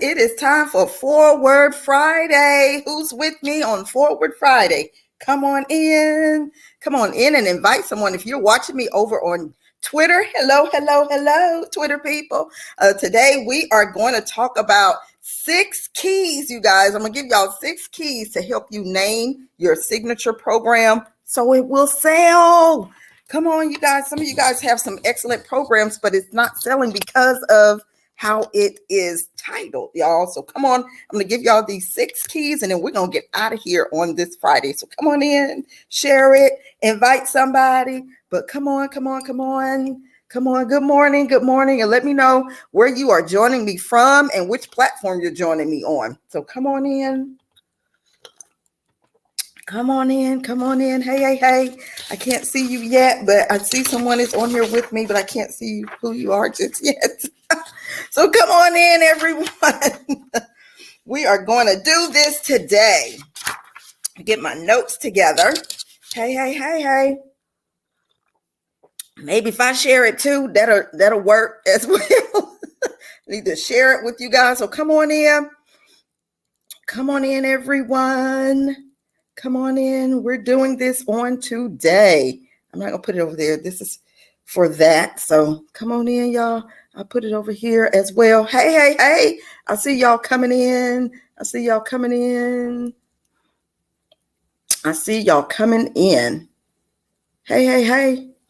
It is time for Forward Friday. Who's with me on Forward Friday? Come on in. Come on in and invite someone. If you're watching me over on Twitter, hello, Twitter people. Today we are going to talk about 6 keys, you guys. I'm going to give y'all 6 keys to help you name your signature program so it will sell. Come on, you guys. Some of you guys have some excellent programs, but it's not selling because of how it is titled, y'all. So come on, I'm going to give y'all these 6 keys and then we're going to get out of here on this Friday. So come on in, share it, invite somebody, but come on. Good morning. And let me know where you are joining me from and which platform you're joining me on. So come on in. Come on in. Hey. I can't see you yet, but I see someone is on here with me, but I can't see who you are just yet. So come on in, everyone. We are going to do this today. Get my notes together. Hey. Maybe if I share it too, that'll work as well. Need to share it with you guys. So come on in. Come on in, everyone. Come on in. We're doing this on today. I'm not going to put it over there. This is for that. So come on in, y'all. I'll put it over here as well. Hey. I see y'all coming in. Hey.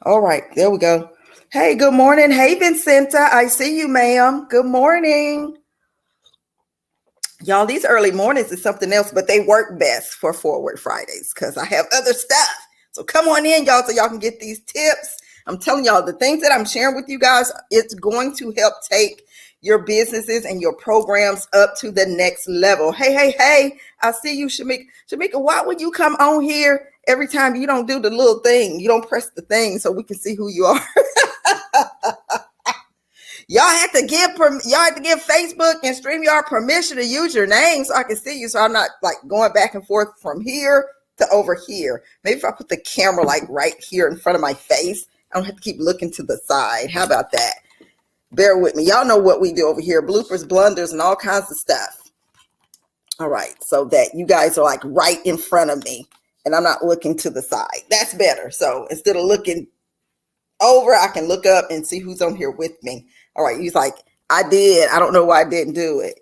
All right. There we go. Hey, good morning. Hey, Vincenta. I see you, ma'am. Good morning. Y'all, these early mornings is something else, but they work best for Forward Fridays because I have other stuff. So come on in, y'all, so y'all can get these tips. I'm telling y'all, the things that I'm sharing with you guys, it's going to help take your businesses and your programs up to the next level. Hey. I see you, Shamika. Shamika, why would you come on here every time you don't do the little thing? You don't press the thing so we can see who you are. Y'all have to give Facebook and StreamYard permission to use your name so I can see you. So I'm not like going back and forth from here to over here. Maybe if I put the camera like right here in front of my face, I don't have to keep looking to the side. How about that? Bear with me. Y'all know what we do over here. Bloopers, blunders, and all kinds of stuff. All right. So that you guys are like right in front of me and I'm not looking to the side. That's better. So instead of looking over, I can look up and see who's on here with me. All right. He's like, I did. I don't know why I didn't do it.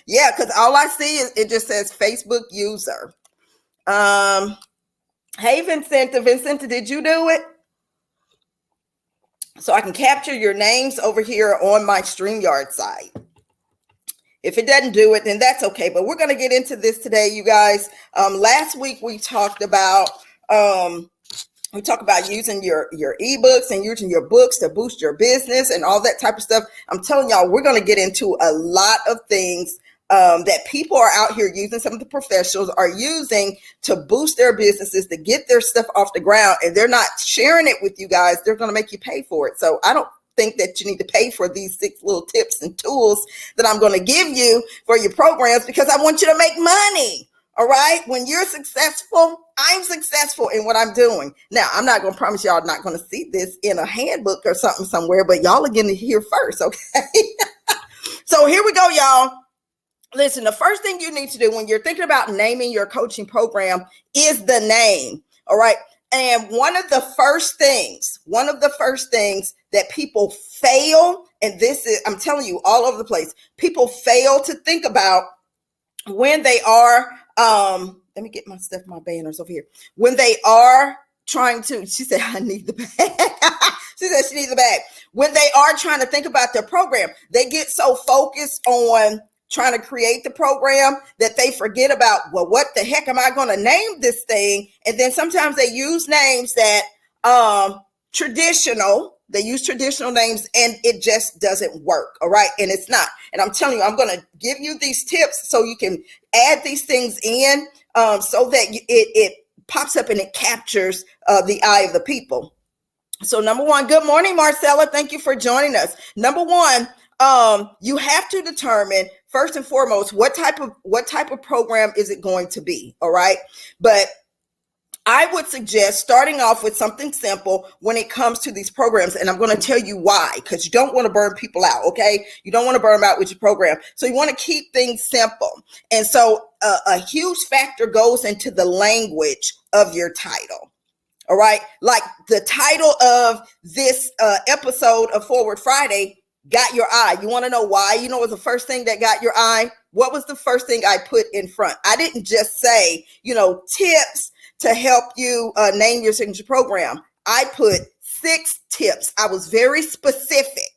Yeah, because all I see is it just says Facebook user. Hey, Vincenta, did you do it? So I can capture your names over here on my StreamYard site. If it doesn't do it, then that's okay. But we're going to get into this today, you guys. Last week we talked about using your ebooks and using your books to boost your business and all that type of stuff. I'm telling y'all, we're going to get into a lot of things that people are out here using. Some of the professionals are using to boost their businesses, to get their stuff off the ground, and they're not sharing it with you guys. They're going to make you pay for it. So I don't think that you need to pay for these 6 little tips and tools that I'm going to give you for your programs because I want you to make money. All right. When you're successful, I'm successful in what I'm doing. Now, I'm not going to promise y'all not going to see this in a handbook or something somewhere, but y'all are going to hear first. Okay. So here we go, y'all. Listen, the first thing you need to do when you're thinking about naming your coaching program is the name. All right. And one of the first things that people fail, and this is, I'm telling you, all over the place, people fail to think about when they are, let me get my my banners over here. When they are trying to, she said, I need the bag. She said she needs the bag. When they are trying to think about their program, they get so focused on trying to create the program that they forget about, well, what the heck am I going to name this thing? And then sometimes they use names that they use traditional names and it just doesn't work. All right. And it's not. And I'm telling you, I'm going to give you these tips so you can add these things in so that it pops up and it captures the eye of the people. So number one, good morning, Marcella. Thank you for joining us. Number one, you have to determine first and foremost what type of program is it going to be. All right. But I would suggest starting off with something simple when it comes to these programs. And I'm going to tell you why, because you don't want to burn people out. Okay. You don't want to burn them out with your program. So you want to keep things simple. And so a huge factor goes into the language of your title. All right. Like the title of this episode of Forward Friday got your eye. You want to know why? You know, what was the first thing that got your eye? What was the first thing I put in front? I didn't just say, tips to help you name your signature program. I put 6 tips. I was very specific.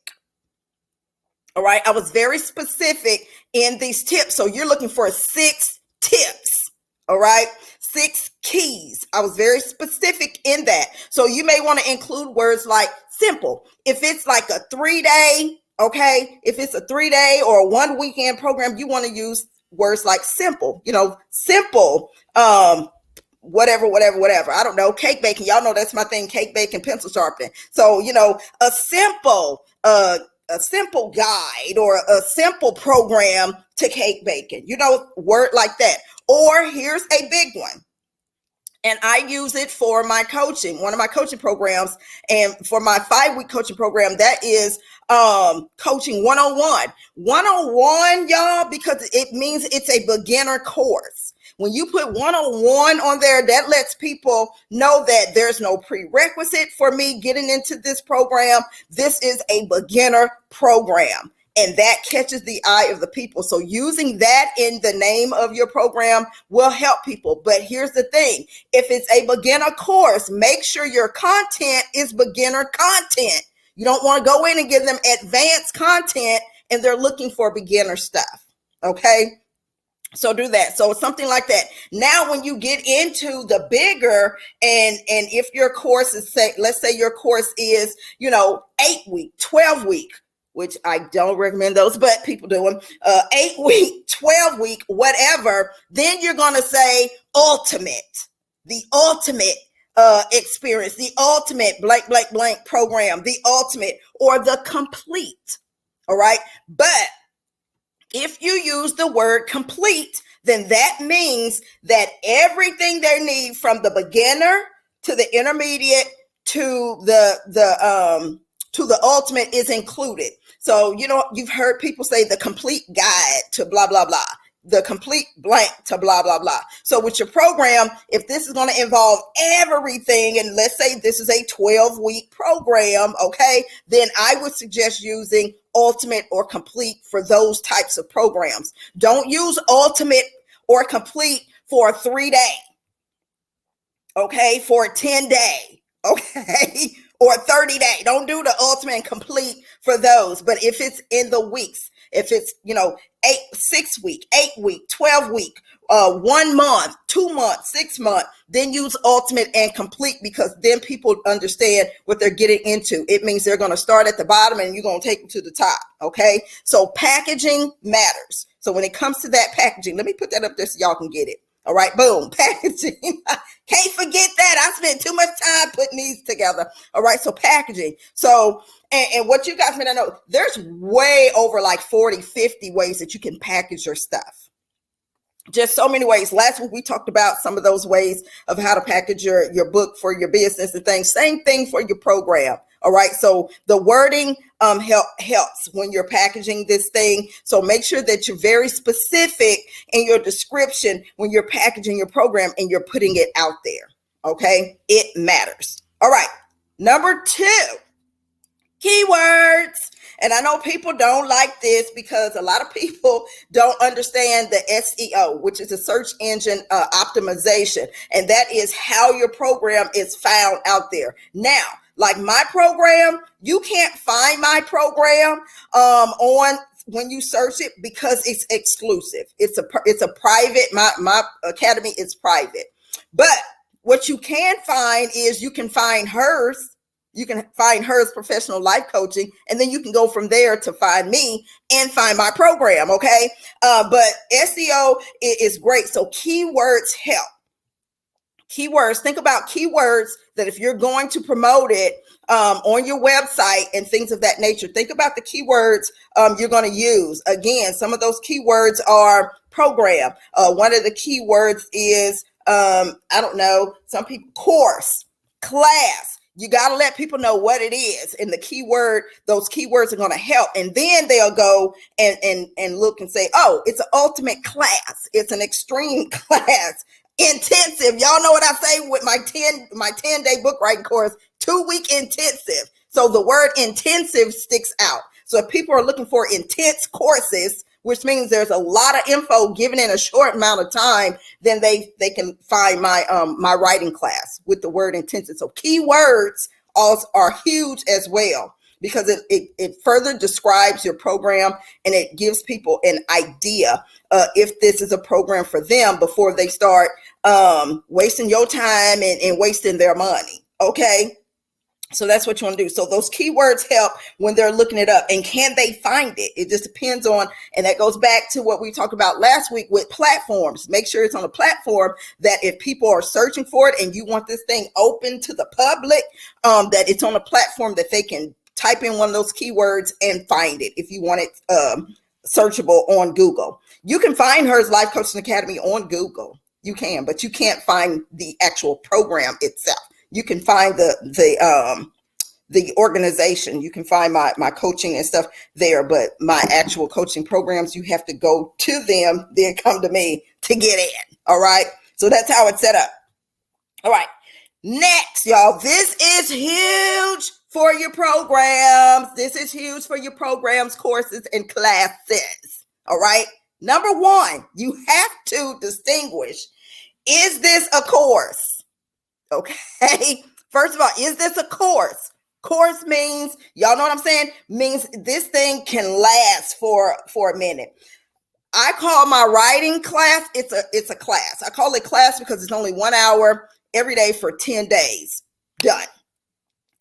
All right. I was very specific in these tips. So you're looking for 6 tips. All right. 6 keys. I was very specific in that. So you may want to include words like simple. If it's like a 3-day, okay. If it's a 3-day or a 1 weekend program, you want to use words like simple, simple, whatever. I don't know. Cake baking. Y'all know that's my thing. Cake baking, pencil sharpening. So, a simple guide or a simple program to cake baking, word like that. Or here's a big one. And I use it for my coaching, one of my coaching programs. And for my 5-week coaching program, that is coaching 101. 101, y'all, because it means it's a beginner course. When you put 101 on there, that lets people know that there's no prerequisite for me getting into this program. This is a beginner program. And that catches the eye of the people. So using that in the name of your program will help people. But here's the thing. If it's a beginner course, make sure your content is beginner content. You don't want to go in and give them advanced content and they're looking for beginner stuff. Okay. So do that. So something like that. Now, when you get into the bigger, and if your course is, let's say your course is, 8-week, 12-week, which I don't recommend those, but people do them, 8-week, 12-week, whatever, then you're going to say the ultimate experience, the ultimate blank, blank, blank program, the ultimate, or the complete. All right. But if you use the word complete, then that means that everything they need from the beginner to the intermediate to the ultimate is included. So, you've heard people say the complete guide to blah, blah, blah, the complete blank to blah, blah, blah. So with your program, if this is going to involve everything, and let's say this is a 12-week program, okay, then I would suggest using ultimate or complete for those types of programs. Don't use ultimate or complete for a 3-day, okay, for a 10-day, okay, or a 30-day. Don't do the ultimate and complete for those. But if it's in the weeks, if it's, 6-week, 8-week, 12-week, 1 month, 2 months, 6 months, then use ultimate and complete, because then people understand what they're getting into. It means they're going to start at the bottom and you're going to take them to the top. Okay. So packaging matters. So when it comes to that packaging, let me put that up there so y'all can get it. All right, boom, packaging. Can't forget that. I spent too much time putting these together. All right, so packaging. So, and what you guys may not know, there's way over like 40, 50 ways that you can package your stuff. Just so many ways. Last week, we talked about some of those ways of how to package your book for your business and things. Same thing for your program. All right. So the wording helps when you're packaging this thing. So make sure that you're very specific in your description when you're packaging your program and you're putting it out there. Okay. It matters. All right. Number 2, keywords. And I know people don't like this because a lot of people don't understand the SEO, which is a search engine optimization. And that is how your program is found out there. Now, like my program, you can't find my program on when you search it because it's exclusive. It's a private, my academy is private. But what you can find is you can find hers. You can find hers professional life coaching, and then you can go from there to find me and find my program. Okay. But SEO is great. So keywords help. Keywords, think about keywords that if you're going to promote it on your website and things of that nature, think about the keywords you're going to use. Again, some of those keywords are program. One of the keywords is I don't know, some people, course, class. You got to let people know what it is. And the keyword, those keywords are going to help. And then they'll go and look and say, oh, it's an ultimate class. It's an extreme class. Intensive. Y'all know what I say with my 10-day book writing course, 2-week intensive. So the word intensive sticks out. So if people are looking for intense courses, which means there's a lot of info given in a short amount of time, then they can find my my writing class with the word intensive. So keywords also are huge as well, because it further describes your program, and it gives people an idea if this is a program for them before they start wasting your time and wasting their money. Okay. So that's what you want to do. So those keywords help when they're looking it up. And can they find it? It just depends on, and that goes back to what we talked about last week with platforms. Make sure it's on a platform that if people are searching for it and you want this thing open to the public, that it's on a platform that they can type in one of those keywords and find it if you want it searchable on Google. You can find Hers Life Coaching Academy on Google. You can, but you can't find the actual program itself. You can find the organization. You can find my coaching and stuff there, but my actual coaching programs, you have to go to them, then come to me to get in. All right. So that's how it's set up. All right. Next, y'all, this is huge for your programs. This is huge for your programs, courses, and classes. All right. Number one, you have to distinguish, is this a course? Okay. First of all, is this a course? Course means, y'all know what I'm saying? Means this thing can last for a minute. I call my writing class, it's a class. I call it class because it's only 1 hour every day for 10 days. Done.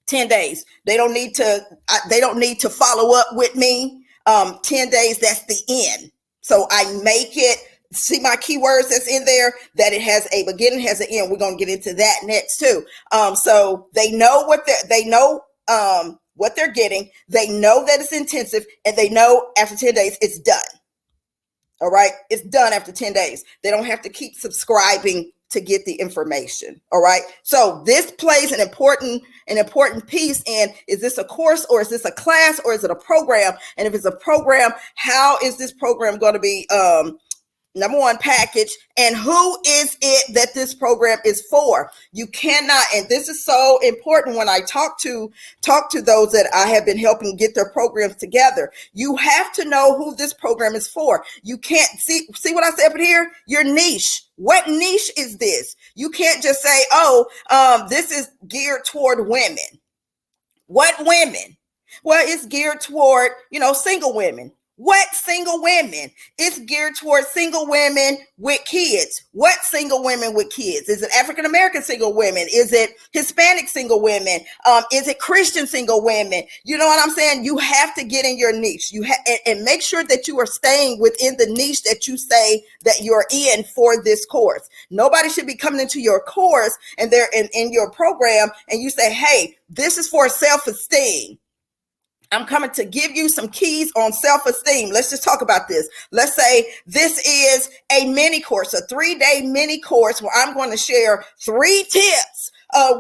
10 days. They don't need to follow up with me. 10 days, that's the end. So I make it, see my keywords that's in there, that it has a beginning, has an end. We're going to get into that next too. So they know what they're getting. They know that it's intensive, and they know after 10 days it's done. All right. It's done after 10 days. They don't have to keep subscribing to get the information. All right. So this plays an important piece in, is this a course, or is this a class, or is it a program? And if it's a program, how is this program going to be, number one, package, and who is it that this program is for? You cannot, and this is so important when I talk to those that I have been helping get their programs together. You have to know who this program is for. You can't see what I said up here? Your niche. What niche is this? You can't just say, this is geared toward women. What women? Well, it's geared toward, single women. What single women? It's geared towards single women with kids. What single women with kids? Is it African-American single women? Is it Hispanic single women? Is it Christian single women? You know what I'm saying? You have to get in your niche. And make sure that you are staying within the niche that you say that you're in for this course. Nobody should be coming into your course and they're in your program, and you say, hey, this is for self-esteem. I'm coming to give you some keys on self-esteem. Let's just talk about this. Let's say this is a mini course, a 3-day mini course where I'm going to share 3 tips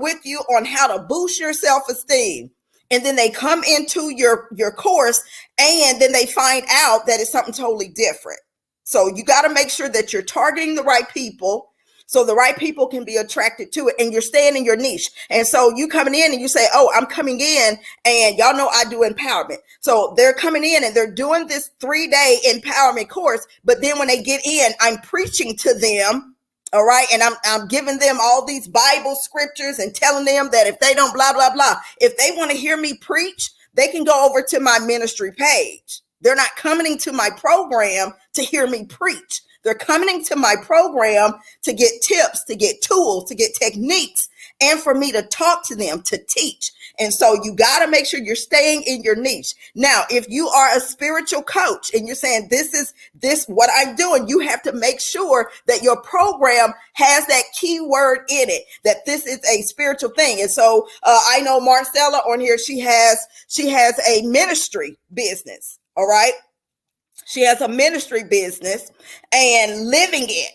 with you on how to boost your self-esteem. And then they come into your course, and then they find out that it's something totally different. So you got to make sure that you're targeting the right people, so the right people can be attracted to it, and you're staying in your niche. And so you coming in and you say, oh, I'm coming in, and y'all know I do empowerment. So they're coming in and they're doing this 3-day empowerment course. But then when they get in, I'm preaching to them. All right. And I'm giving them all these Bible scriptures and telling them that if they don't blah, blah, blah, if they want to hear me preach, they can go over to my ministry page. They're not coming to my program to hear me preach. They're coming to my program to get tips, to get tools, to get techniques, and for me to talk to them, to teach. And so you got to make sure you're staying in your niche. Now, if you are a spiritual coach and you're saying this is what I'm doing, you have to make sure that your program has that keyword in it, that this is a spiritual thing. And so I know Marcella on here, she has a ministry business. All right. She has a ministry business and living it.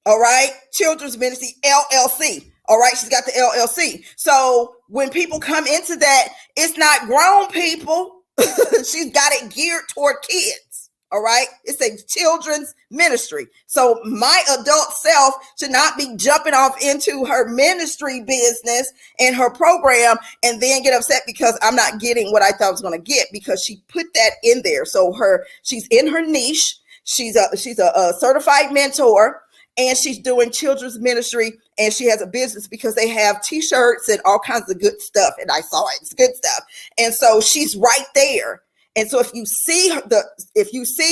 All right. Children's Ministry LLC. All right. She's got the LLC. So when people come into that, it's not grown people. She's got it geared toward kids. All right. It's a children's ministry. So my adult self should not be jumping off into her ministry business and her program and then get upset because I'm not getting what I thought I was going to get, because she put that in there. So she's in her niche. She's a certified mentor, and she's doing children's ministry, and she has a business because they have t-shirts and all kinds of good stuff. And I saw it. It's good stuff. And so she's right there. And so if you see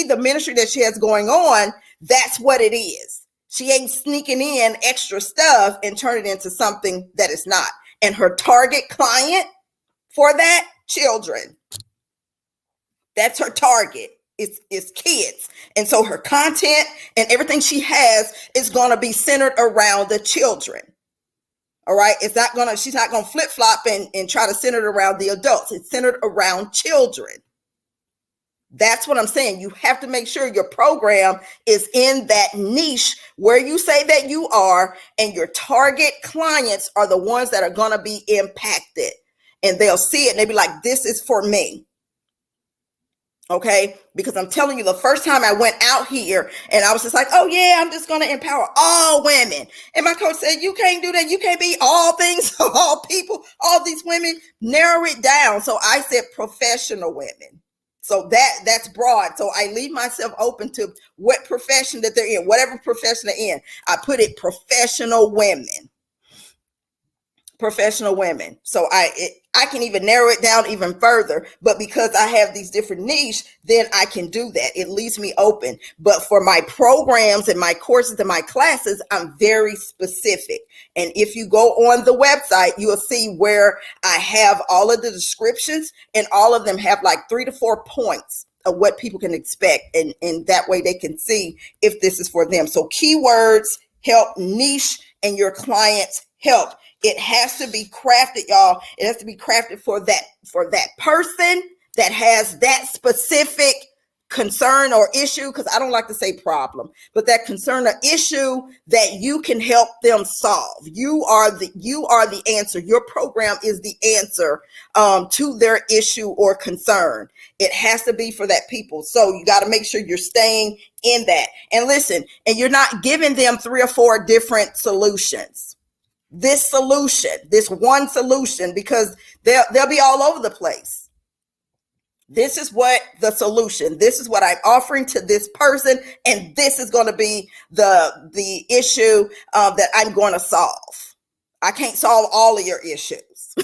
the ministry that she has going on, that's what it is. She ain't sneaking in extra stuff and turn it into something that it's not. And her target client for that, children. That's her target. It's kids. And so her content and everything she has is going to be centered around the children. All right. She's not going to flip flop and try to center it around the adults. It's centered around children. That's what I'm saying. You have to make sure your program is in that niche where you say that you are, and your target clients are the ones that are going to be impacted, and they'll see it and they'll be like, this is for me. Okay, because I'm telling you, the first time I went out here and I was just like, oh yeah, I'm just going to empower all women. And my coach said, you can't do that. You can't be all things, all people, all these women. Narrow it down. So I said professional women. So that's broad. So I leave myself open to what profession that they're in, whatever profession they're in. I put it professional women. So I can even narrow it down even further, but because I have these different niches, then I can do that. It leaves me open. But for my programs and my courses and my classes, I'm very specific. And if you go on the website, you will see where I have all of the descriptions, and all of them have like 3 to 4 points of what people can expect. And that way they can see if this is for them. So keywords help, niche, and your clients help. It has to be crafted, y'all. It has to be crafted for that person that has that specific concern or issue, because I don't like to say problem, but that concern or issue that you can help them solve. You are the answer. Your program is the answer to their issue or concern. It has to be for that people. So you got to make sure you're staying in that. And listen, and you're not giving them 3 or 4 different solutions. This one solution, because they'll be all over the place. This is what the solution, this is what I'm offering to this person, and this is going to be the issue that I'm going to solve. I can't solve all of your issues,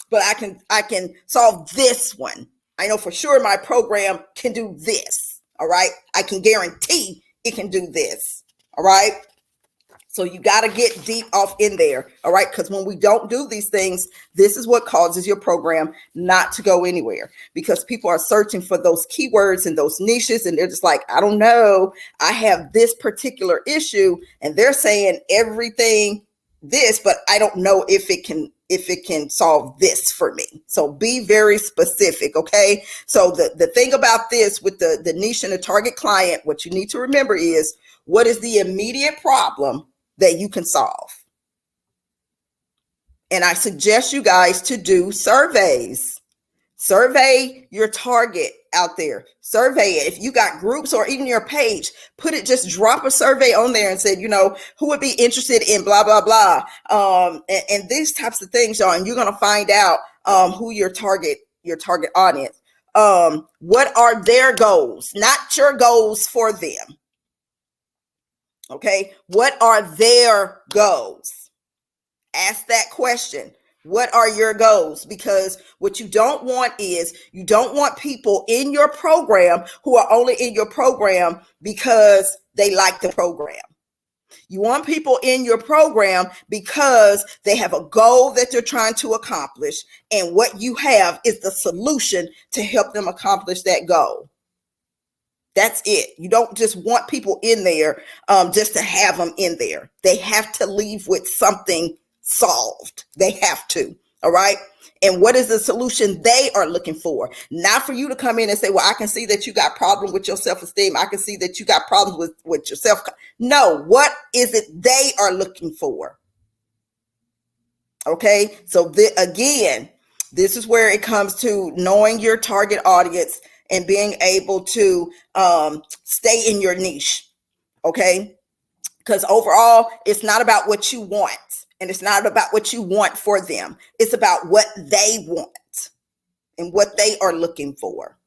but I can solve this one. I know for sure my program can do this. All right. I can guarantee it can do this. All right. So you got to get deep off in there. All right. Because when we don't do these things, this is what causes your program not to go anywhere, because people are searching for those keywords and those niches. And they're just like, I don't know. I have this particular issue and they're saying everything this, but I don't know if it can solve this for me. So be very specific. Okay. So the thing about this with the niche and the target client, what you need to remember is, what is the immediate problem that you can solve? And I suggest you guys to do surveys. Survey your target out there. Survey it. If you got groups or even your page, just drop a survey on there and say, who would be interested in blah, blah, blah. And these types of things, y'all, and you're going to find out who your target audience. What are their goals? Not your goals for them. Okay, what are their goals? Ask that question. What are your goals? Because what you don't want is, you don't want people in your program who are only in your program because they like the program. You want people in your program because they have a goal that they're trying to accomplish, and what you have is the solution to help them accomplish that goal. That's it. You don't just want people in there just to have them in there. They have to leave with something solved. They have to. All right. And what is the solution they are looking for? Not for you to come in and say, well, I can see that you got problems with your self-esteem. I can see that you got problems with yourself. No, what is it they are looking for? Okay. So again, this is where it comes to knowing your target audience and being able to stay in your niche. Okay. Because overall, it's not about what you want, and it's not about what you want for them. It's about what they want and what they are looking for.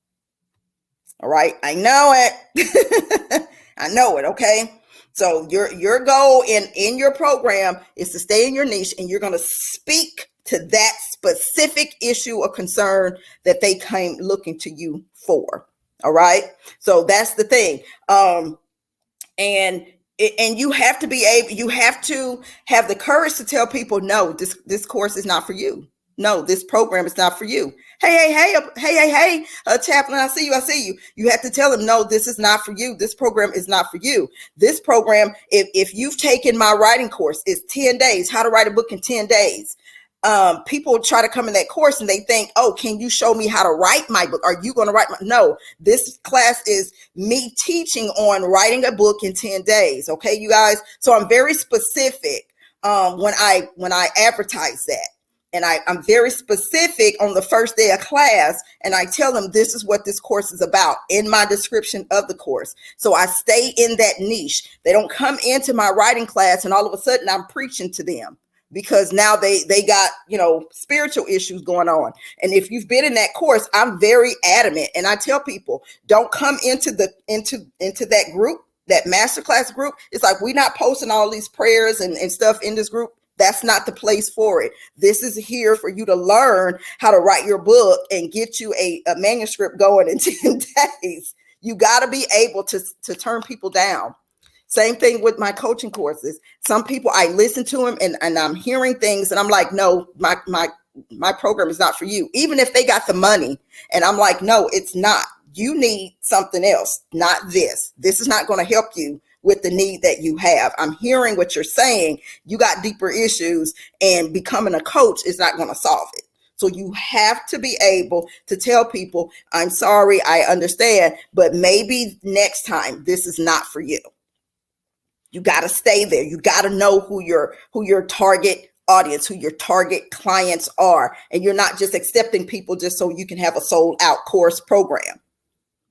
All right. I know it. I know it. Okay. So your goal in your program is to stay in your niche, and you're going to speak to that specific issue or concern that they came looking to you for. All right. So that's the thing. And you have to be able, you have to have the courage to tell people, no, this course is not for you. No, this program is not for you. Hey, Chaplain, I see you. You have to tell them, no, this is not for you. This program is not for you. This program, if you've taken my writing course, it's 10 days, how to write a book in 10 days. People try to come in that course and they think, oh, can you show me how to write my book? Are you going to write no, this class is me teaching on writing a book in 10 days. Okay, you guys. So I'm very specific when I advertise that. And I'm very specific on the first day of class, and I tell them this is what this course is about in my description of the course. So I stay in that niche. They don't come into my writing class and all of a sudden I'm preaching to them, because now they got, spiritual issues going on. And if you've been in that course, I'm very adamant, and I tell people, don't come into that group, that masterclass group. It's like, we're not posting all these prayers and stuff in this group. That's not the place for it. This is here for you to learn how to write your book and get you a manuscript going in 10 days. You got to be able to turn people down. Same thing with my coaching courses. Some people, I listen to them and I'm hearing things and I'm like, no, my program is not for you. Even if they got the money, and I'm like, no, it's not. You need something else, not this. This is not going to help you with the need that you have. I'm hearing what you're saying. You got deeper issues, and becoming a coach is not going to solve it. So you have to be able to tell people, I'm sorry, I understand, but maybe next time this is not for you. You got to stay there. You got to know who your target audience, who your target clients are. And you're not just accepting people just so you can have a sold out course program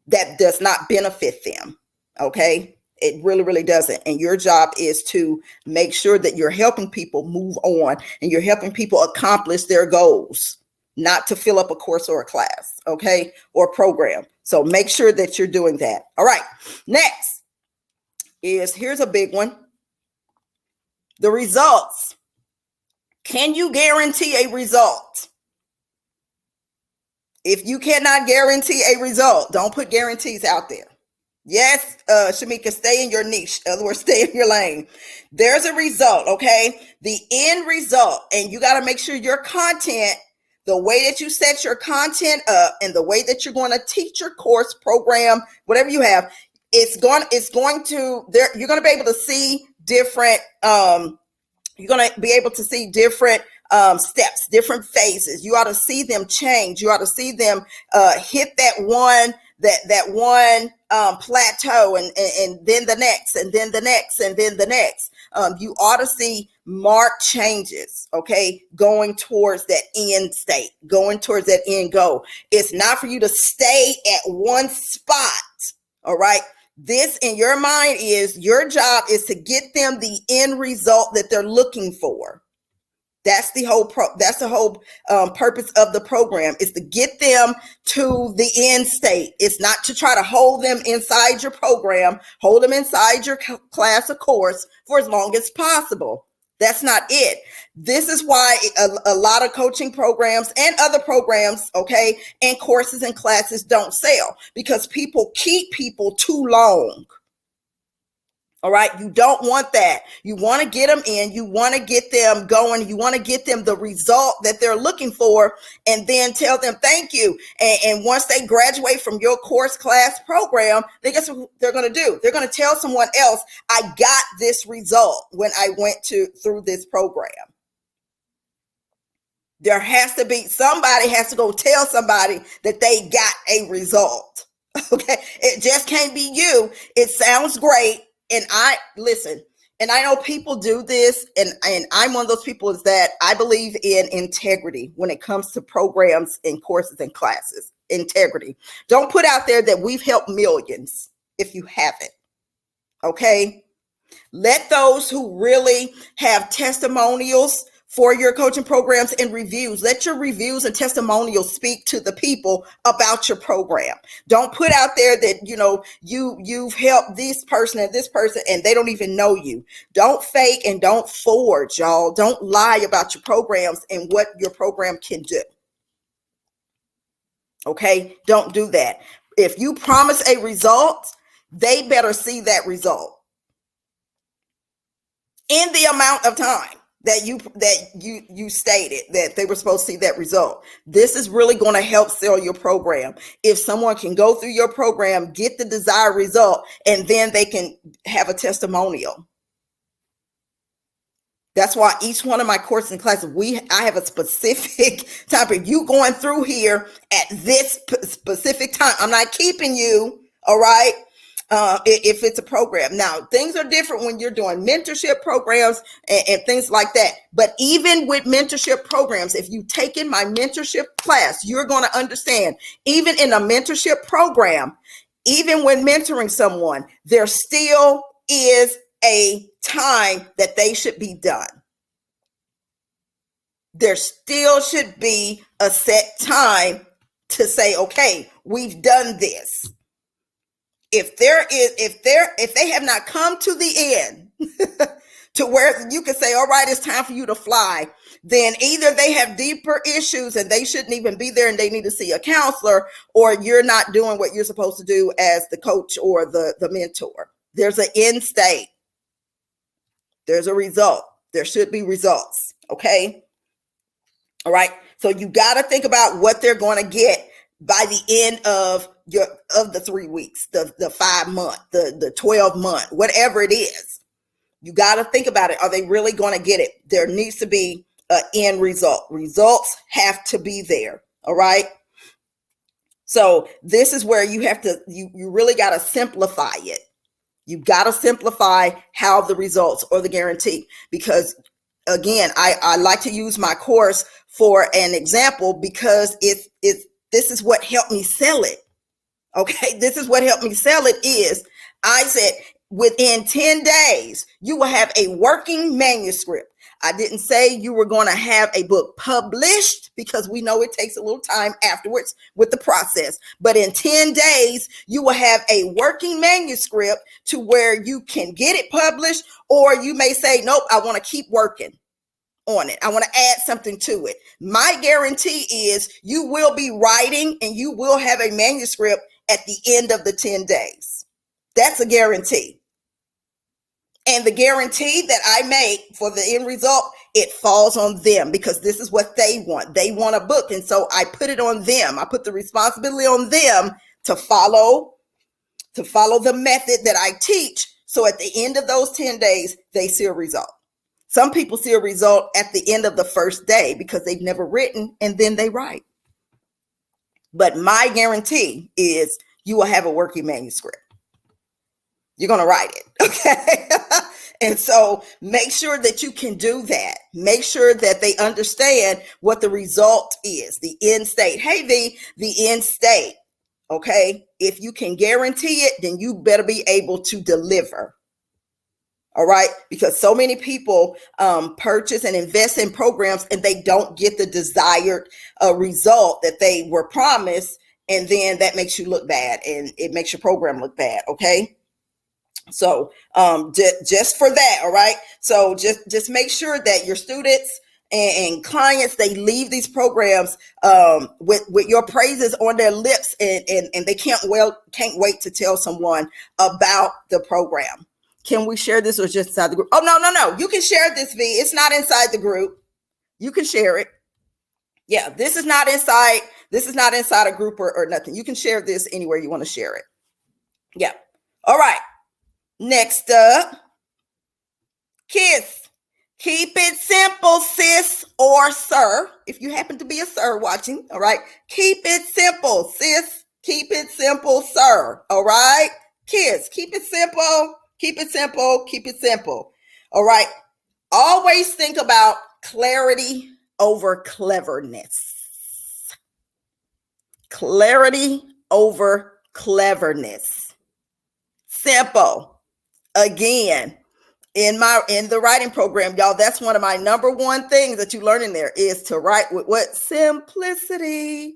that does not benefit them. Okay. It really, really doesn't. And your job is to make sure that you're helping people move on and you're helping people accomplish their goals, not to fill up a course or a class, okay, or program. So make sure that you're doing that. All right. Next here's a big one. The results. Can you guarantee a result? If you cannot guarantee a result, don't put guarantees out there. Yes, Shamika, stay in your niche. In other words, stay in your lane. There's a result, okay? The end result, and you got to make sure your content, the way that you set your content up and the way that you're going to teach your course, program, whatever you have, you're going to be able to see different, steps, different phases. You ought to see them change. You ought to see them hit that one plateau, and then the next, and then the next, and then the next. You ought to see marked changes, okay, going towards that end state, going towards that end goal. It's not for you to stay at one spot, all right? This, in your mind, is your job is to get them the end result that they're looking for. That's the whole purpose of the program, is to get them to the end state. It's not to try to hold them inside your program, hold them inside your class or course for as long as possible. That's not it. This is why a lot of coaching programs and other programs, okay, and courses and classes don't sell, because people keep people too long. All right. You don't want that. You want to get them in. You want to get them going. You want to get them the result that they're looking for, and then tell them thank you. And once they graduate from your course, class, program, then guess what they're going to do? They're going to tell someone else, I got this result when I went through this program. There has to be, somebody has to go tell somebody that they got a result. Okay. It just can't be you. It sounds great. And listen, and I know people do this, and I'm one of those people is that I believe in integrity when it comes to programs and courses and classes. Integrity. Don't put out there that we've helped millions if you haven't. Okay. Let those who really have testimonials for your coaching programs and reviews, let your reviews and testimonials speak to the people about your program. Don't put out there that, you've helped this person and they don't even know you. Don't fake and don't forge, y'all. Don't lie about your programs and what your program can do. Okay? Don't do that. If you promise a result, they better see that result in the amount of time that you stated that they were supposed to see that result. This is really going to help sell your program. If someone can go through your program, get the desired result, and then they can have a testimonial. That's why each one of my courses and classes, I have a specific topic. You going through here at this specific time. I'm not keeping you, all right? If it's a program. Now, things are different when you're doing mentorship programs and things like that. But even with mentorship programs, if you take in my mentorship class, you're going to understand, even in a mentorship program, even when mentoring someone, there still is a time that they should be done. There still should be a set time to say, okay, we've done this. If they have not come to the end to where you can say, all right, it's time for you to fly, then either they have deeper issues and they shouldn't even be there and they need to see a counselor, or you're not doing what you're supposed to do as the coach or the mentor. There's an end state. There's a result. There should be results. Okay. All right. So you got to think about what they're going to get by the end of the 3 weeks, the 5 month, the 12 month, whatever it is. You got to think about it. Are they really going to get it? There needs to be an end result. Results have to be there. All right. So this is where you have to, you really got to simplify it. You got to simplify how the results or the guarantee, because again, I like to use my course for an example because this is what helped me sell it. Okay, this is what helped me sell it is I said within 10 days, you will have a working manuscript. I didn't say you were going to have a book published because we know it takes a little time afterwards with the process. But in 10 days, you will have a working manuscript to where you can get it published, or you may say, nope, I want to keep working on it. I want to add something to it. My guarantee is you will be writing and you will have a manuscript at the end of the 10 days. That's a guarantee. And the guarantee that I make for the end result, it falls on them because this is what they want. They want a book. And so I put it on them. I put the responsibility on them to follow the method that I teach. So at the end of those 10 days, they see a result. Some people see a result at the end of the first day because they've never written and then they write. But my guarantee is you will have a working manuscript. You're going to write it. Okay. And so make sure that you can do that. Make sure that they understand what the result is, the end state. Hey, the end state. Okay. If you can guarantee it, then you better be able to deliver. All right. Because so many people purchase and invest in programs and they don't get the desired result that they were promised. And then that makes you look bad and it makes your program look bad. Okay. So just for that. All right. So just make sure that your students and clients, they leave these programs with your praises on their lips and they can't wait to tell someone about the program. Can we share this or just inside the group? Oh, no. You can share this, V. It's not inside the group. You can share it. Yeah, this is not inside a group or nothing. You can share this anywhere you want to share it. Yeah. All right. Next up, Kiss. Keep it simple, sis or sir. If you happen to be a sir watching, all right. Keep it simple, sis. Keep it simple, sir. All right. Kids, keep it simple. Keep it simple. Keep it simple. All right. Always think about clarity over cleverness. Clarity over cleverness. Simple. Again, in the writing program, y'all, that's one of my number one things that you learn in there is to write with what? Simplicity.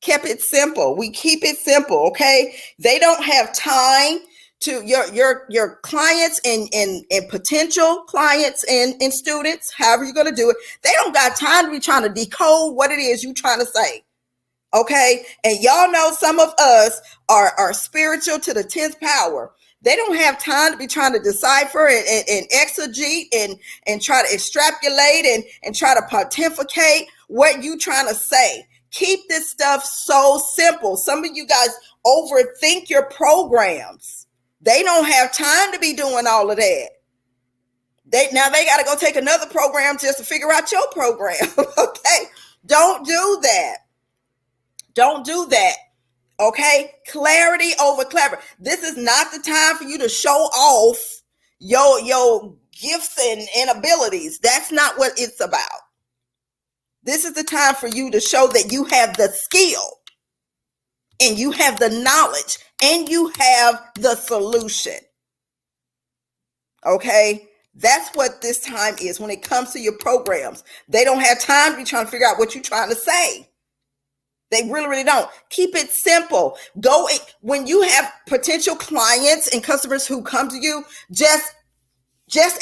Kept it simple. We keep it simple, okay? They don't have time to your clients and potential clients and students, however you're going to do it. They don't got time to be trying to decode what it is you're trying to say. Okay. And y'all know some of us are spiritual to the 10th power. They don't have time to be trying to decipher and exegete and try to extrapolate and try to pontificate what you trying to say. Keep this stuff so simple. Some of you guys overthink your programs. They don't have time to be doing all of that. They got to go take another program just to figure out your program. Okay. Don't do that. Don't do that. Okay. Clarity over clever. This is not the time for you to show off your gifts and abilities. That's not what it's about. This is the time for you to show that you have the skill and you have the knowledge and you have the solution. Okay. That's what this time is when it comes to your programs. They don't have time to be trying to figure out what you're trying to say. They really, really don't. Keep it simple. When you have potential clients and customers who come to you, just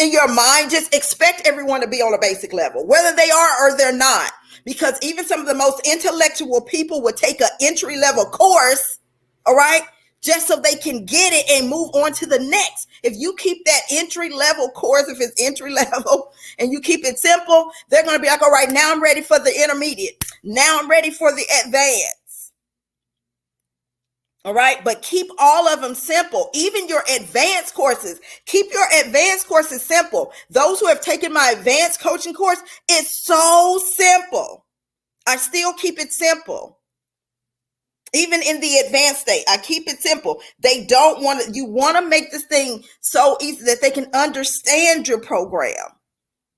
in your mind, just expect everyone to be on a basic level, whether they are or they're not. Because even some of the most intellectual people would take an entry-level course, all right, just so they can get it and move on to the next. If you keep that entry-level course, if it's entry-level, and you keep it simple, they're going to be like, all right, now I'm ready for the intermediate. Now I'm ready for the advanced. All right, but keep all of them simple. Even your advanced courses, keep your advanced courses simple. Those who have taken my advanced coaching course, it's so simple. I still keep it simple. Even in the advanced state, I keep it simple. They don't want to, you want to make this thing so easy that they can understand your program.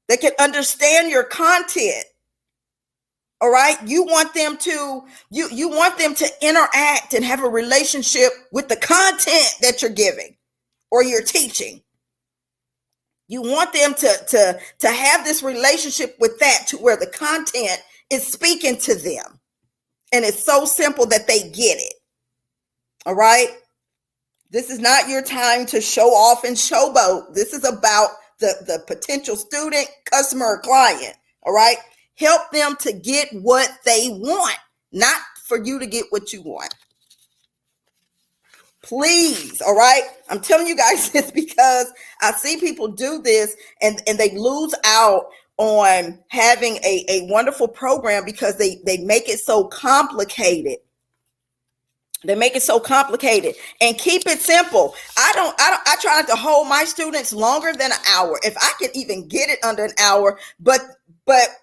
They can understand your content. All right. You want them to interact and have a relationship with the content that you're giving or you're teaching. You want them to have this relationship with that to where the content is speaking to them. And it's so simple that they get it. All right. This is not your time to show off and showboat. This is about the potential student, customer, or client. All right. Help them to get what they want, not for you to get what you want. Please. All right. I'm telling you guys this because I see people do this and they lose out on having a wonderful program because they make it so complicated. They make it so complicated and keep it simple. I try not to hold my students longer than an hour. If I can even get it under an hour, but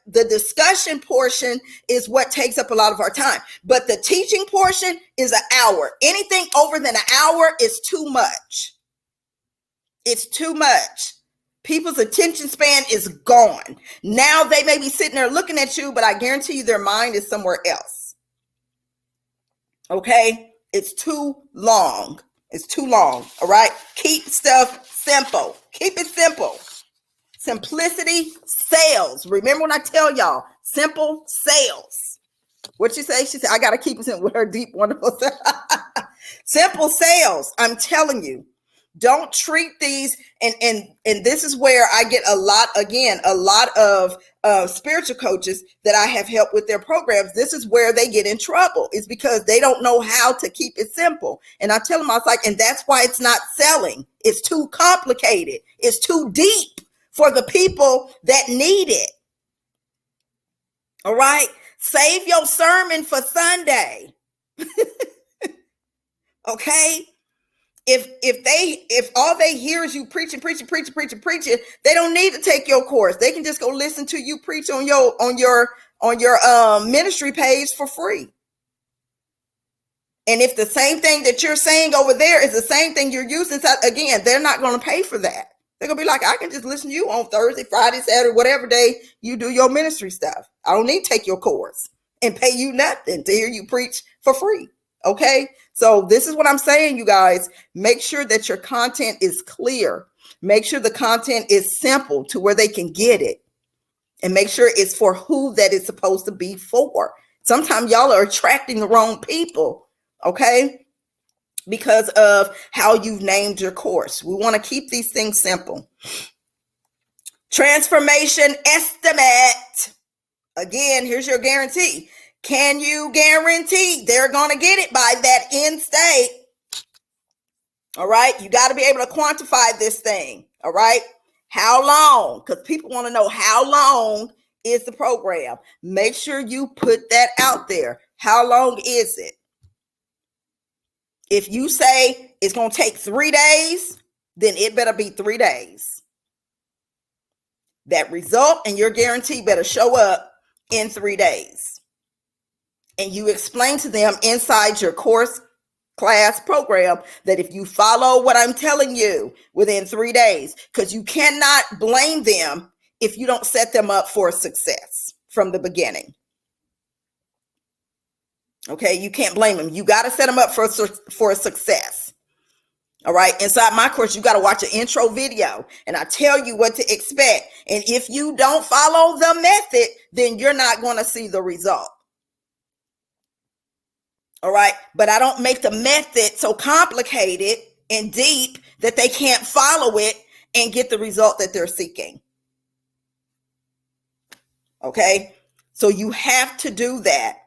the discussion portion is what takes up a lot of our time. But the teaching portion is an hour. Anything over than an hour is too much. It's too much. People's attention span is gone. Now they may be sitting there looking at you, but I guarantee you their mind is somewhere else. Okay? It's too long. It's too long. All right? Keep stuff simple. Keep it simple. Simplicity sales. Remember when I tell y'all, simple sales. What she say? She said, I got to keep it simple with her deep, wonderful. Simple sales. I'm telling you. Don't treat these, and this is where I get a lot of spiritual coaches that I have helped with their programs. This is where they get in trouble. It's because they don't know how to keep it simple. And I tell them, I was like, and that's why it's not selling. It's too complicated. It's too deep for the people that need it. All right. Save your sermon for Sunday. Okay. If all they hear is you preaching, they don't need to take your course. They can just go listen to you preach on your ministry page for free. And if the same thing that you're saying over there is the same thing you're using, again, they're not going to pay for that. They're going to be like, I can just listen to you on Thursday, Friday, Saturday, whatever day you do your ministry stuff. I don't need to take your course and pay you nothing to hear you preach for free. Okay. So this is what I'm saying, you guys. Make sure that your content is clear. Make sure the content is simple to where they can get it. And make sure it's for who that it's supposed to be for. Sometimes y'all are attracting the wrong people. Okay. Because of how you've named your course. We want to keep these things simple. Transformation estimate. Again, here's your guarantee. Can you guarantee they're going to get it by that end state? All right. You got to be able to quantify this thing. All right. How long? Because people want to know how long is the program. Make sure you put that out there. How long is it? If you say it's going to take 3 days, then it better be 3 days. That result and your guarantee better show up in 3 days. And you explain to them inside your course, class, program that if you follow what I'm telling you within 3 days, because you cannot blame them if you don't set them up for success from the beginning. Okay, you can't blame them. You got to set them up for success. All right. Inside my course, you got to watch an intro video and I tell you what to expect. And if you don't follow the method, then you're not going to see the result. All right. But I don't make the method so complicated and deep that they can't follow it and get the result that they're seeking. Okay. So you have to do that.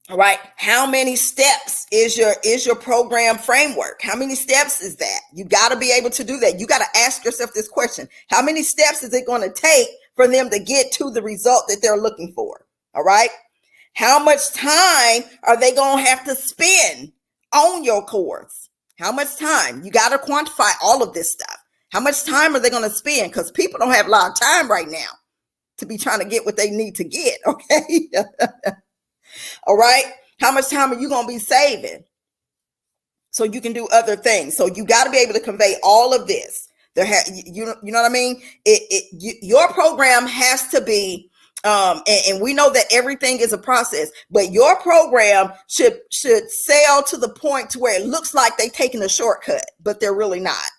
All right. How many steps is your program framework? How many steps is that? You got to be able to do that. You got to ask yourself this question. How many steps is it going to take for them to get to the result that they're looking for? All right. How much time are they going to have to spend on your course? How much time? You got to quantify all of this stuff. How much time are they going to spend? Because people don't have a lot of time right now to be trying to get what they need to get. Okay. All right. How much time are you going to be saving so you can do other things? So you got to be able to convey all of this. You know what I mean? Your program has to be, and we know that everything is a process, but your program should sell to the point to where it looks like they're taking a shortcut, but they're really not.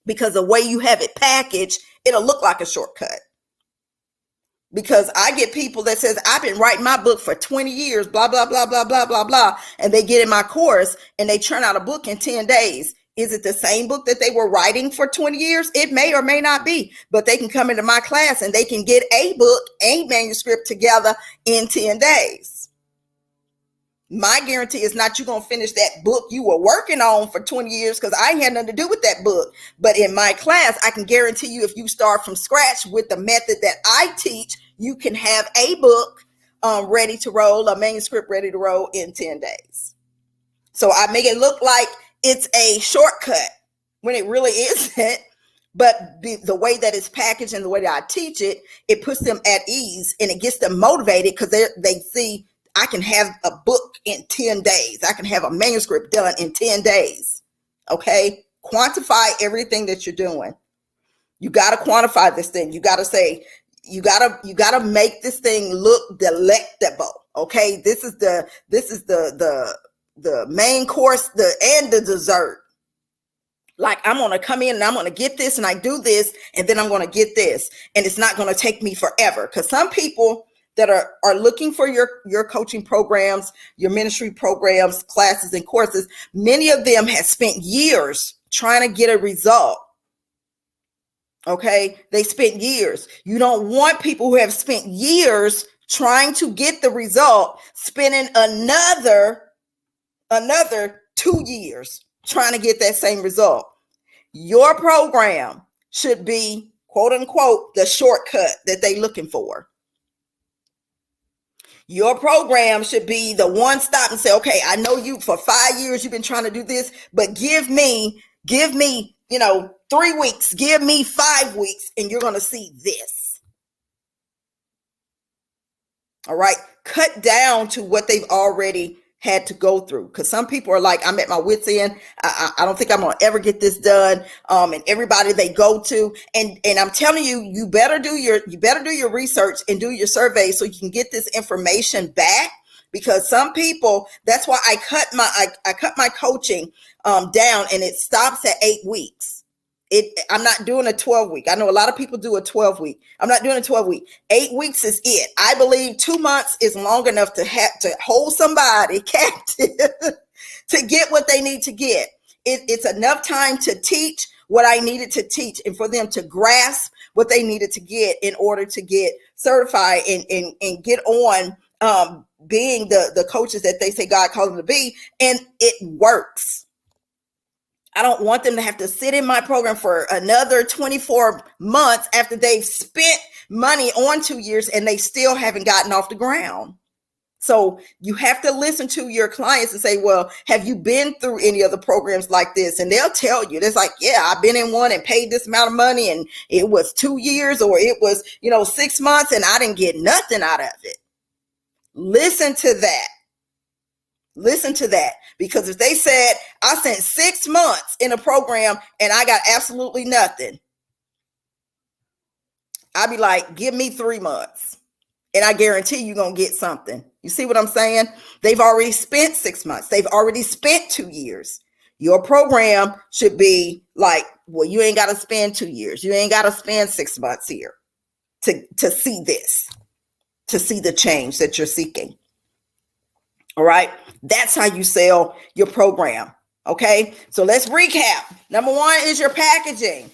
Because the way you have it packaged, it'll look like a shortcut. Because I get people that says, I've been writing my book for 20 years, blah, blah, blah, blah, blah, blah, blah. And they get in my course and they churn out a book in 10 days. Is it the same book that they were writing for 20 years? It may or may not be, but they can come into my class and they can get a book, a manuscript together in 10 days. My guarantee is not you're going to finish that book you were working on for 20 years because I ain't had nothing to do with that book. But in my class, I can guarantee you if you start from scratch with the method that I teach, you can have a book ready to roll, a manuscript ready to roll in 10 days. So I make it look like it's a shortcut when it really isn't. But the way that it's packaged and the way that I teach it, it puts them at ease and it gets them motivated because they see I can have a book in 10 days. I can have a manuscript done in 10 days. Okay. Quantify everything that you're doing. You got to quantify this thing. You got to say, you got to make this thing look delectable. Okay. This is the main course, and the dessert. Like I'm going to come in and I'm going to get this and I do this and then I'm going to get this and it's not going to take me forever. Because some people that are looking for your coaching programs, your ministry programs, classes and courses, many of them have spent years trying to get a result. Okay. They spent years. You don't want people who have spent years trying to get the result, spending another 2 years trying to get that same result. Your program should be, quote unquote, the shortcut that they're looking for. Your program should be the one stop and say, okay, I know you for 5 years, you've been trying to do this, but give me, 3 weeks, give me 5 weeks, and you're going to see this. All right. Cut down to what they've already had to go through, because some people are like, I'm at my wit's end. I don't think I'm gonna ever get this done. And everybody they go to, and I'm telling you, you better do your research and do your survey so you can get this information back. Because some people, that's why I cut my coaching down, and it stops at 8 weeks. I'm not doing a 12-week. I know a lot of people do a 12-week. I'm not doing a 12-week. 8 weeks is it. I believe 2 months is long enough to hold somebody captive to get what they need to get. It's enough time to teach what I needed to teach, and for them to grasp what they needed to get in order to get certified and get on being the coaches that they say God called them to be. And it works. I don't want them to have to sit in my program for another 24 months after they've spent money on 2 years and they still haven't gotten off the ground. So you have to listen to your clients and say, well, have you been through any other programs like this? And they'll tell you, it's like, yeah, I've been in one and paid this amount of money, and it was 2 years, or it was, 6 months, and I didn't get nothing out of it. Listen to that. Listen to that, because if they said I spent 6 months in a program and I got absolutely nothing, I'd be like, give me 3 months and I guarantee you're going to get something. You see what I'm saying? They've already spent 6 months. They've already spent 2 years. Your program should be like, well, you ain't got to spend 2 years. You ain't got to spend 6 months here to see this, to see the change that you're seeking. All right. That's how you sell your program. Okay. So let's recap. Number 1 is your packaging.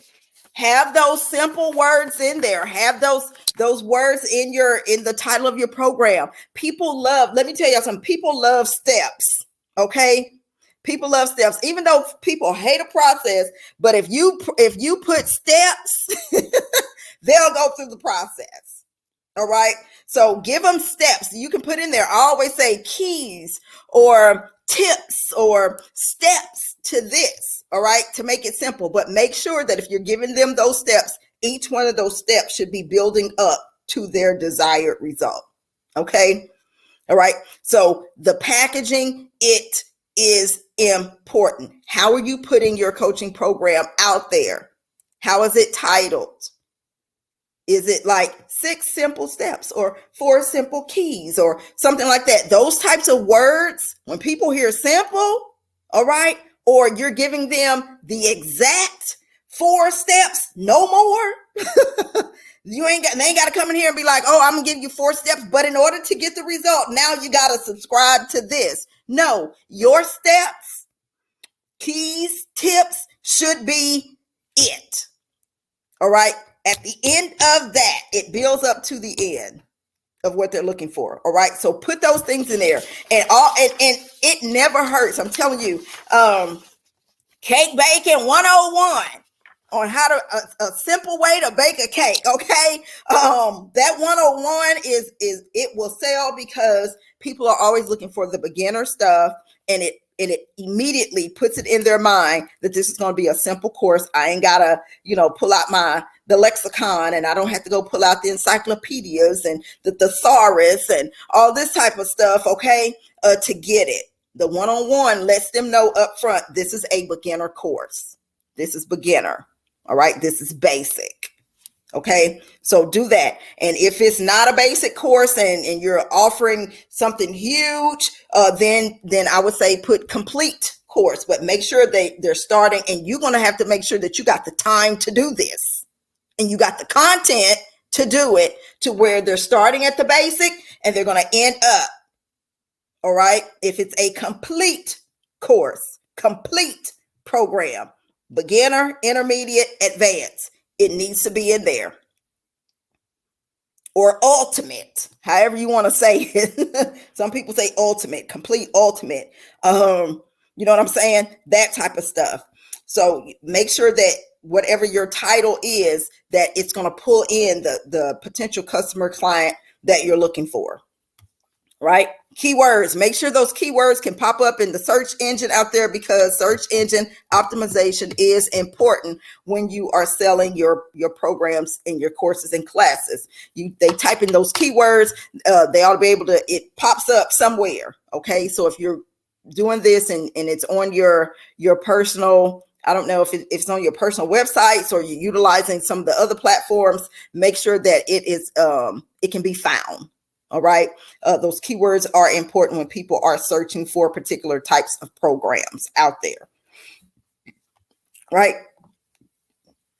Have those simple words in there. Have those words in the title of your program. People love, let me tell you something. People love steps. Okay. People love steps, even though people hate a process. But if you put steps, they'll go through the process. All right. So give them steps. You can put in there. I always say keys or tips or steps to this. All right. To make it simple, but make sure that if you're giving them those steps, each one of those steps should be building up to their desired result. Okay. All right. So the packaging, it is important. How are you putting your coaching program out there? How is it titled? Is it like 6 simple steps or 4 simple keys or something like that? Those types of words, when people hear simple, all right, or you're giving them the exact 4 steps, no more. They ain't got to come in here and be like, oh, I'm gonna give you 4 steps, but in order to get the result, now you got to subscribe to this. No, your steps, keys, tips should be it. All right. At the end of that, it builds up to the end of what they're looking for. All right. So put those things in there, and it never hurts. I'm telling you, cake baking 101 on how to a simple way to bake a cake. Okay. That 101 is it will sell, because people are always looking for the beginner stuff, and it immediately puts it in their mind that this is going to be a simple course. I ain't gotta, pull out the lexicon, and I don't have to go pull out the encyclopedias and the thesaurus and all this type of stuff, okay, to get it. The one-on-one lets them know up front, this is a beginner course. This is beginner. All right. This is basic. Okay. So do that. And if it's not a basic course and you're offering something huge, then I would say put complete course, but make sure they're starting, and you're going to have to make sure that you got the time to do this and you got the content to do it, to where they're starting at the basic and they're going to end up. All right. If it's a complete course, complete program, beginner, intermediate, advanced, it needs to be in there. Or ultimate, however you want to say it. Some people say ultimate, complete, ultimate. You know what I'm saying? That type of stuff. So make sure that whatever your title is, that it's going to pull in the potential customer client that you're looking for. right? Keywords, make sure those keywords can pop up in the search engine out there, because search engine optimization is important when you are selling your programs and your courses and classes. They type in those keywords, they ought to be able to, it pops up somewhere. Okay, so if you're doing this and it's on your personal, I don't know if it's on your personal websites or you're utilizing some of the other platforms, make sure that it is it can be found. All right. Those keywords are important when people are searching for particular types of programs out there. Right.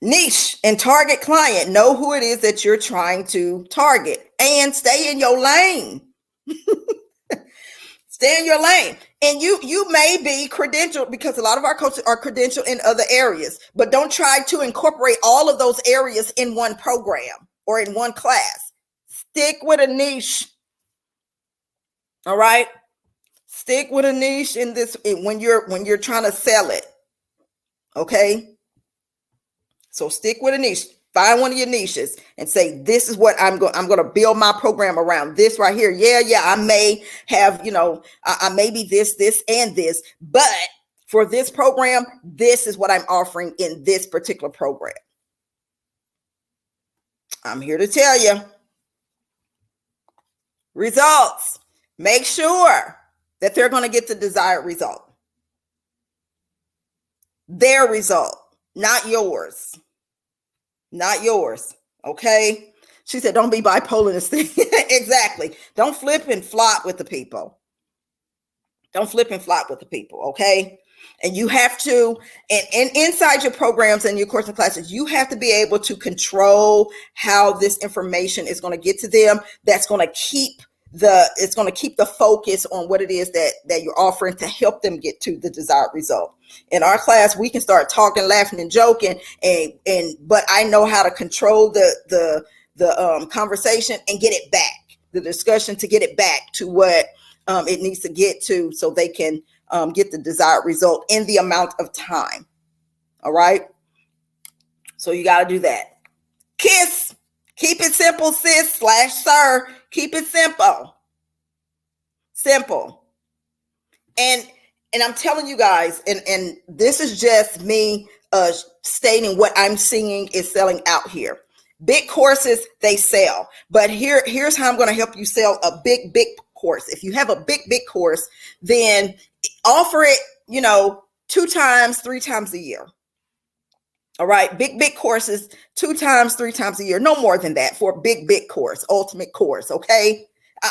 Niche and target client. Know who it is that you're trying to target and stay in your lane. Stay in your lane. And you may be credentialed, because a lot of our coaches are credentialed in other areas, but don't try to incorporate all of those areas in one program or in one class. Stick with a niche. All right. Stick with a niche in this when you're trying to sell it. Okay. So stick with a niche. Find one of your niches and say, this is what I'm going to build my program around this right here. Yeah. I may have, I may be this, and this, but for this program, this is what I'm offering in this particular program. I'm here to tell you. Results. Make sure that they're going to get the desired result. Their result, not yours. Not yours. Okay. She said, don't be bipolar in this thing. Exactly. Don't flip and flop with the people. Don't flip and flop with the people. Okay. And you have to, and inside your programs and your course and classes, you have to be able to control how this information is going to get to them. That's going to keep the focus on what it is that you're offering to help them get to the desired result. In our class, we can start talking, laughing, and joking, but I know how to control the conversation and get it back, the discussion, to get it back to what it needs to get to, so they can get the desired result in the amount of time. All right. So you got to do that. KISS. Keep it simple, sis/sir. Keep it simple. Simple. And I'm telling you guys, and this is just me stating what I'm seeing is selling out here. Big courses, they sell. But here's how I'm going to help you sell a big course. If you have a big course, then offer it, 2 times, 3 times a year. All right. Big courses, 2 times, 3 times a year. No more than that for a big course, ultimate course. Okay.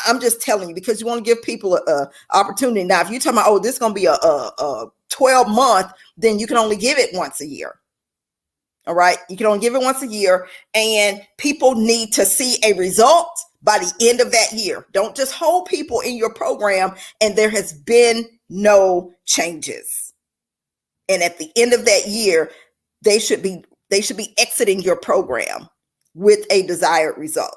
I'm just telling you, because you want to give people a opportunity. Now, if you're talking about, this is going to be a 12-month, then you can only give it once a year. All right. You can only give it once a year, and people need to see a result by the end of that year. Don't just hold people in your program and there has been no changes. And at the end of that year, they should be exiting your program with a desired result.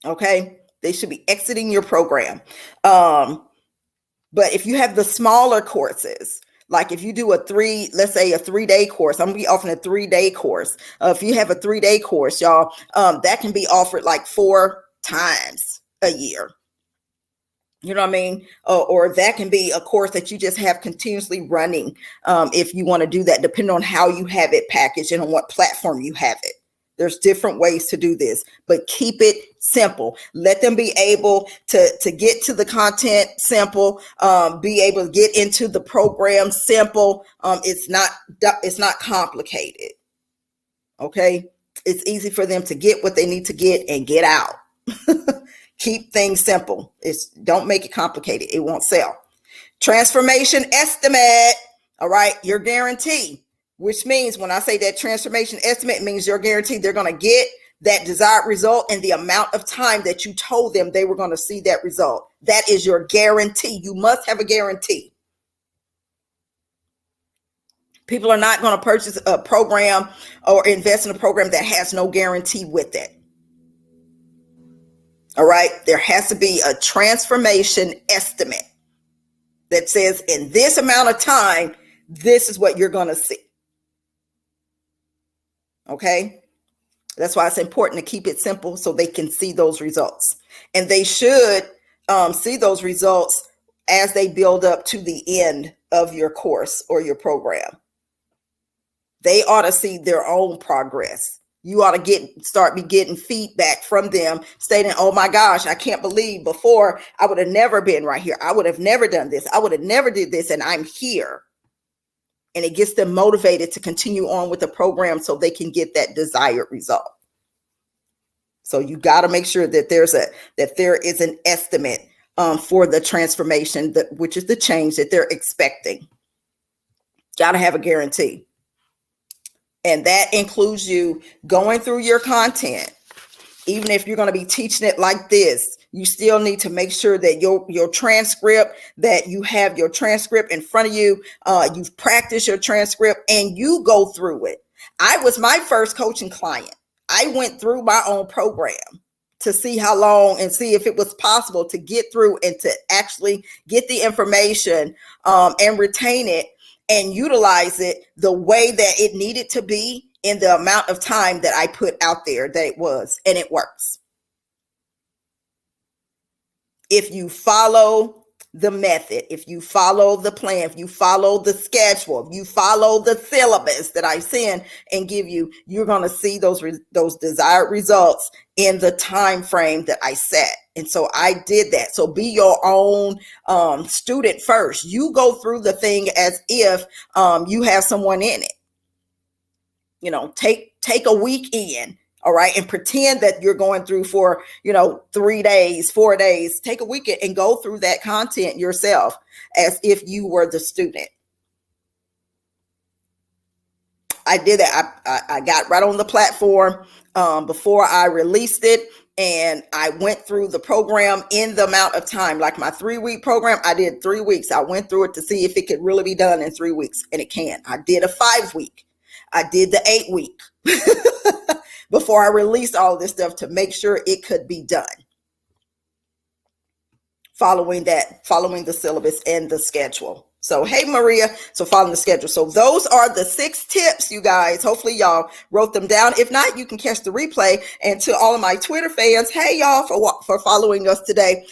Okay. They should be exiting your program. But if you have the smaller courses, like if you do let's say a 3-day course, I'm gonna be offering a 3-day course. If you have a 3-day course, y'all, that can be offered like 4 times a year. You know what I mean? Or that can be a course that you just have continuously running. If you want to do that, depending on how you have it packaged and on what platform you have it. There's different ways to do this, but keep it simple. Let them be able to get to the content simple, be able to get into the program simple. It's not complicated. Okay. It's easy for them to get what they need to get and get out. Keep things simple. Don't make it complicated. It won't sell. Transformation estimate. All right. Your guarantee, which means when I say that transformation estimate, means your guarantee they're going to get that desired result in the amount of time that you told them they were going to see that result. That is your guarantee. You must have a guarantee. People are not going to purchase a program or invest in a program that has no guarantee with it. All right. There has to be a transformation estimate that says in this amount of time, this is what you're going to see. Okay. That's why it's important to keep it simple so they can see those results. And they should see those results as they build up to the end of your course or your program. They ought to see their own progress. You ought to start getting feedback from them stating, oh my gosh, I can't believe before I would have never been right here. I would have never done this. I would have never did this, and I'm here. And it gets them motivated to continue on with the program so they can get that desired result. So you got to make sure that there is an estimate for the transformation, which is the change that they're expecting. Got to have a guarantee. And that includes you going through your content. Even if you're going to be teaching it like this, you still need to make sure that your transcript, that you have your transcript in front of you. You've practiced your transcript and you go through it. I was my first coaching client. I went through my own program to see how long and see if it was possible to get through and to actually get the information and retain it and utilize it the way that it needed to be in the amount of time that I put out there that it was, and it works. If you follow the method, if you follow the plan, if you follow the schedule, if you follow the syllabus that I send and give you, you're going to see those desired results in the time frame that I set. And so I did that. So be your own student first. You go through the thing as if you have someone in it. You know, take a week in. All right. And pretend that you're going through for, 3 days, 4 days, take a weekend and go through that content yourself as if you were the student. I did that. I got right on the platform before I released it. And I went through the program in the amount of time, like my 3-week program. I did 3 weeks. I went through it to see if it could really be done in 3 weeks. And it can. I did a 5-week. I did the 8-week. Before I released all this stuff to make sure it could be done. Following the syllabus and the schedule. So, hey, Maria. So following the schedule. So those are the 6 tips, you guys. Hopefully y'all wrote them down. If not, you can catch the replay. And to all of my Twitter fans, hey, y'all, for following us today.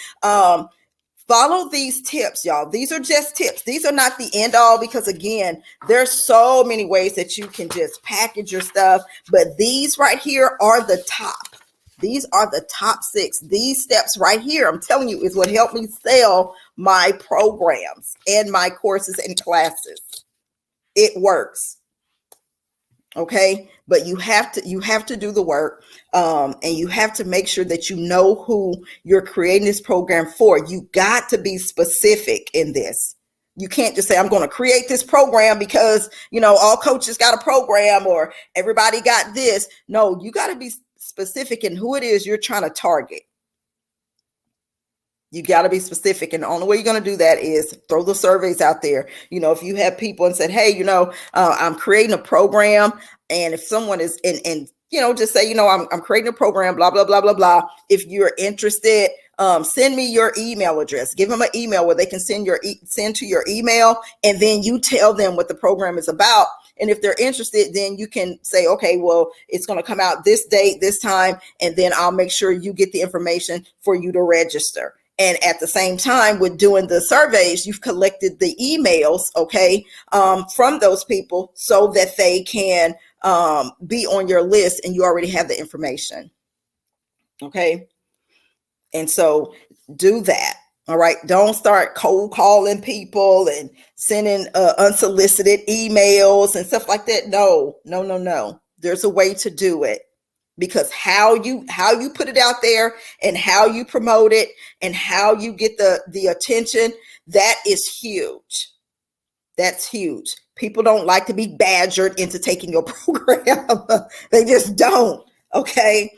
Follow these tips, y'all. These are just tips. These are not the end all because, again, there's so many ways that you can just package your stuff. But these right here are the top. These are the top 6. These steps right here, I'm telling you, is what helped me sell my programs and my courses and classes. It works. Okay, but you have to do the work, and you have to make sure that you know who you're creating this program for. You got to be specific in this. You can't just say, I'm going to create this program because, all coaches got a program or everybody got this. No, you got to be specific in who it is you're trying to target. You got to be specific. And the only way you're going to do that is throw the surveys out there. If you have people and said, hey, I'm creating a program. And if someone is just say, I'm creating a program, blah, blah, blah, blah, blah. If you're interested, send me your email address. Give them an email where they can send to your email. And then you tell them what the program is about. And if they're interested, then you can say, okay, well, it's going to come out this date, this time. And then I'll make sure you get the information for you to register. And at the same time, with doing the surveys, you've collected the emails, okay, from those people so that they can be on your list and you already have the information. Okay. And so do that. All right. Don't start cold calling people and sending unsolicited emails and stuff like that. No. There's a way to do it. Because how you put it out there and how you promote it and how you get the attention, that is huge. That's huge. People don't like to be badgered into taking your program. They just don't. Okay.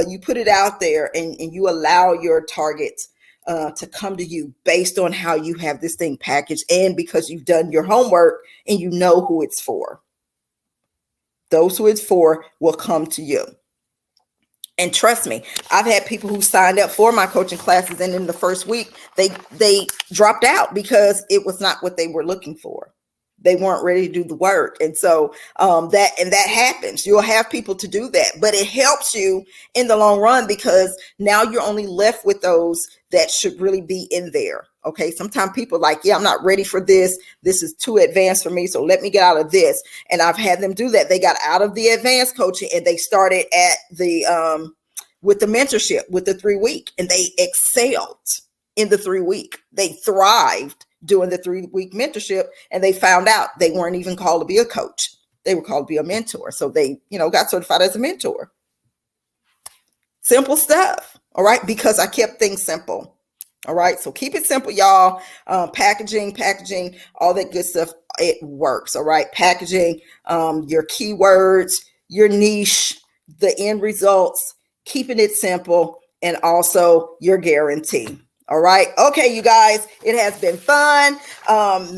You put it out there and you allow your targets to come to you based on how you have this thing packaged and because you've done your homework and you know who it's for. Those who it's for will come to you. And trust me, I've had people who signed up for my coaching classes and in the first week, they dropped out because it was not what they were looking for. They weren't ready to do the work. And so that happens. You'll have people to do that, but it helps you in the long run because now you're only left with those that should really be in there. Okay. Sometimes people are like, yeah, I'm not ready for this. This is too advanced for me. So let me get out of this. And I've had them do that. They got out of the advanced coaching and they started at the, with the mentorship, with the 3-week, and they excelled in the 3-week. They thrived doing the 3-week mentorship, and they found out they weren't even called to be a coach. They were called to be a mentor. So they, got certified as a mentor. Simple stuff. All right. Because I kept things simple. All right. So keep it simple, y'all. Packaging, all that good stuff. It works. All right. Packaging, your keywords, your niche, the end results, keeping it simple, and also your guarantee. All right. Okay, you guys, it has been fun.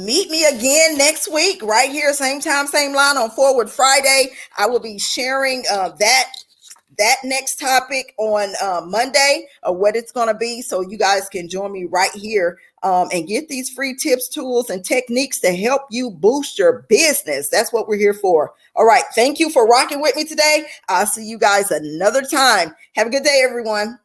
Meet me again next week, right here, same time, same line on Forward Friday. I will be sharing that next topic on Monday, what it's going to be. So you guys can join me right here and get these free tips, tools, and techniques to help you boost your business. That's what we're here for. All right. Thank you for rocking with me today. I'll see you guys another time. Have a good day, everyone.